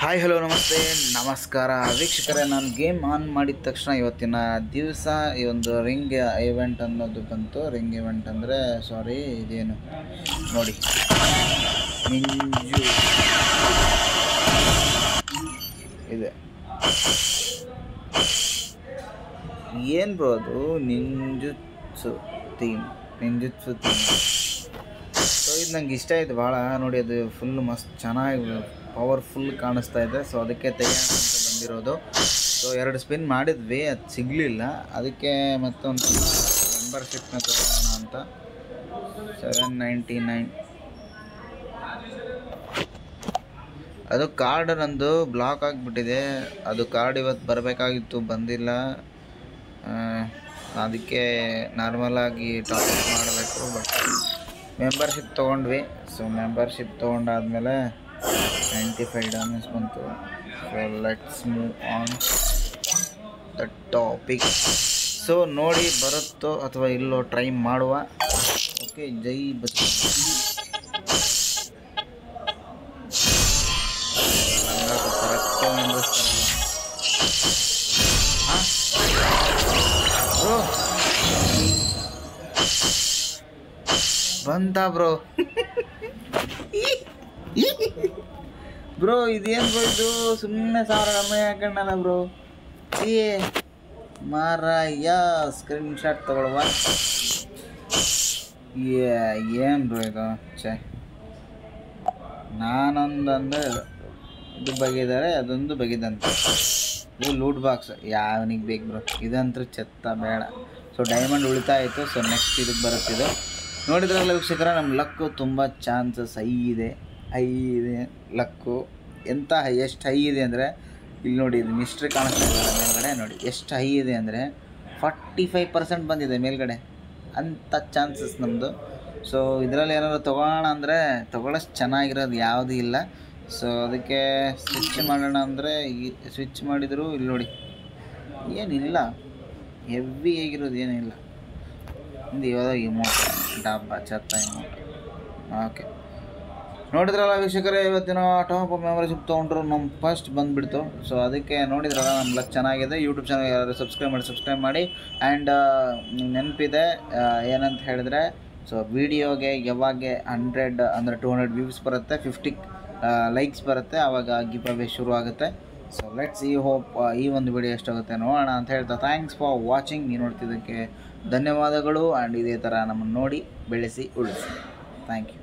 Hi hello ನಮಸ್ತೆ ನಮಸ್ಕಾರ ವೀಕ್ಷಕರೇ. ನಾನು ಗೇಮ್ ಆನ್ ಮಾಡಿದ ತಕ್ಷಣ ಇವತ್ತಿನ ದಿವಸ ಈ ಒಂದು ರಿಂಗ್ ಇವೆಂಟ್ ಅನ್ನೋದು ಬಂತು. ರಿಂಗ್ ಇವೆಂಟ್ ಅಂದರೆ ಇದೇನು ನೋಡಿ, ನಿಂಜು ಇದೆ. ಏನು ಬ್ರೋ ಅದು? ನಿಂಜುತ್ಸು ಥೀಮ್. ಸೊ ಇದು ನಂಗೆ ಇಷ್ಟ ಆಯಿತು ಭಾಳ. ನೋಡಿ, ಅದು ಫುಲ್ ಮಸ್ತ್ ಚೆನ್ನಾಗಿ ಪವರ್ಫುಲ್ ಕಾಣಿಸ್ತಾ ಇದೆ. ಸೊ ಅದಕ್ಕೆ ತೆಗೆಯೋಣ ಅಂತ ಬಂದಿರೋದು. ಸೊ 2 ಸ್ಪಿನ್ ಮಾಡಿದ್ವಿ, ಅದು ಸಿಗಲಿಲ್ಲ. ಅದಕ್ಕೆ ಮತ್ತೊಂದು ಮೆಂಬರ್ಶಿಪ್ನ ತಗೋಣ ಅಂತ. 799. ಅದು ಕಾರ್ಡ್ ನಂದು ಬ್ಲಾಕ್ ಆಗಿಬಿಟ್ಟಿದೆ. ಅದು ಕಾರ್ಡ್ ಇವತ್ತು ಬರಬೇಕಾಗಿತ್ತು, ಬಂದಿಲ್ಲ. ಅದಕ್ಕೆ ನಾರ್ಮಲಾಗಿ ಟಾಪ್ ಮಾಡಬೇಕು. ಬಟ್ ಮೆಂಬರ್ಶಿಪ್ ತೊಗೊಂಡ್ವಿ. ಸೊ ಮೆಂಬರ್ಶಿಪ್ ತೊಗೊಂಡಾದ್ಮೇಲೆ 95 ಡಾಲರ್ಸ್ ಬಂತು. So let's move on the topic. So ನೋಡಿ ಬರುತ್ತೋ ಅಥವಾ ಇಲ್ಲೋ ಟ್ರೈ ಮಾಡುವ. ಓಕೆ, ಜೈ ಬಚ್ಚ. ಬ್ರೋ ಬಂತ ಬ್ರೋ. ಬ್ರೋ ಇದೇನು ಬ್ರೋ ಇದು? ಸುಮ್ಮನೆ 1000 ಅಮ್ಮ ಹಾಕೊಂಡಲ್ಲ ಬ್ರೋ. ಮಾರಾಯ, ಸ್ಕ್ರೀನ್ ಶಾಟ್ ತಗೊಳ್ಳುವ. ಏನು ಬ್ರೋ ಇದು? ನಾನೊಂದಂದ್ರೆ ಇದು ಬಗೆದರೆ, ಅದೊಂದು ಬಗೆದಂತೆ. ಇದು ಲೂಟ್ ಬಾಕ್ಸ್ ಯಾವನಿಗೆ ಬೇಕು ಬ್ರೋ? ಇದಂತೂ ಚೆತ್ತ ಬೇಡ. ಸೊ ಡೈಮಂಡ್ ಉಳಿತಾಯಿತು. ಸೊ ನೆಕ್ಸ್ಟ್ ಇದಕ್ಕೆ ಬರುತ್ತಿದೆ. ನೋಡಿದ್ರಲ್ಲ ವೀಕ್ಷಕರ, ನಮ್ಮ ಲಕ್ಕು ತುಂಬ ಚಾನ್ಸಸ್ ಹೈ ಇದೆ ಲಕ್ಕು. ಎಂಥ ಎಷ್ಟು ಹೈ ಇದೆ ಅಂದರೆ, ಇಲ್ಲಿ ನೋಡಿ, ಇದು ಮಿಸ್ಟ್ರಿ ಕಾಣಿಸ್ತಾ ಇದೆ ಮೇಲ್ಗಡೆ. ನೋಡಿ ಎಷ್ಟು ಹೈ ಇದೆ ಅಂದರೆ 45% ಬಂದಿದೆ ಮೇಲ್ಗಡೆ. ಅಂಥ ಚಾನ್ಸಸ್ ನಮ್ಮದು. ಸೊ ಇದರಲ್ಲಿ ಏನಾದ್ರು ತೊಗೊಳ್ಳೋಣ ಅಂದರೆ ತೊಗೊಳ್ಳೋಷ್ಟು ಚೆನ್ನಾಗಿರೋದು ಯಾವುದೂ ಇಲ್ಲ. ಸೊ ಅದಕ್ಕೆ ಸ್ವಿಚ್ ಮಾಡೋಣ ಅಂದರೆ ಈ ಸ್ವಿಚ್ ಮಾಡಿದರೂ ಇಲ್ಲಿ ನೋಡಿ ಏನಿಲ್ಲ, ಹೆವಿ ಆಗಿರೋದು ಏನಿಲ್ಲ. ಒಂದು ಯಾವುದೋ ಇಮೋಟ್, ಡಬ್ಬ ಚೆತ್ತ ಇಮೋಟ್. ಓಕೆ, ನೋಡಿದ್ರಲ್ಲ ವೀಕ್ಷಕರೇ, ಇವತ್ತಿನ ಟಾಪ್ ಮೆಂಬರ್ಶಿಪ್ ತೊಗೊಂಡ್ರು ನಮ್ಮ ಫಸ್ಟ್ ಬಂದುಬಿಡ್ತು. ಸೊ ಅದಕ್ಕೆ ನೋಡಿದ್ರಲ್ಲ, ನಮ್ಮ ಲಕ್ ಚೆನ್ನಾಗಿದೆ. ಯೂಟ್ಯೂಬ್ ಚಾನಲ್ ಯಾರು ಸಬ್ಸ್ಕ್ರೈಬ್ ಮಾಡಿ. ಆ್ಯಂಡ್ ನೆನಪಿದೆ ಏನಂತ ಹೇಳಿದ್ರೆ, ಸೊ ವೀಡಿಯೋಗೆ ಯಾವಾಗ 100 ಅಂದರೆ 200 ವ್ಯೂಸ್ ಬರುತ್ತೆ, 50 ಲೈಕ್ಸ್ ಬರುತ್ತೆ, ಆವಾಗ ಗಿವ್ ಅವೇ ಶುರು ಆಗುತ್ತೆ. ಸೊ ಲೆಟ್ಸ್ ಹೋಪ್ ಈ ಒಂದು ವಿಡಿಯೋ ಎಷ್ಟಾಗುತ್ತೆ ನೋಡೋಣ ಅಂತ ಹೇಳ್ತಾ, ಥ್ಯಾಂಕ್ಸ್ ಫಾರ್ ವಾಚಿಂಗ್. ನೀವು ನೋಡ್ತಿದ್ದಕ್ಕೆ ಧನ್ಯವಾದಗಳು. ಆ್ಯಂಡ್ ಇದೇ ಥರ ನಮ್ಮನ್ನು ನೋಡಿ ಬೆಳೆಸಿ ಉಳಿಸಿ. Thank you.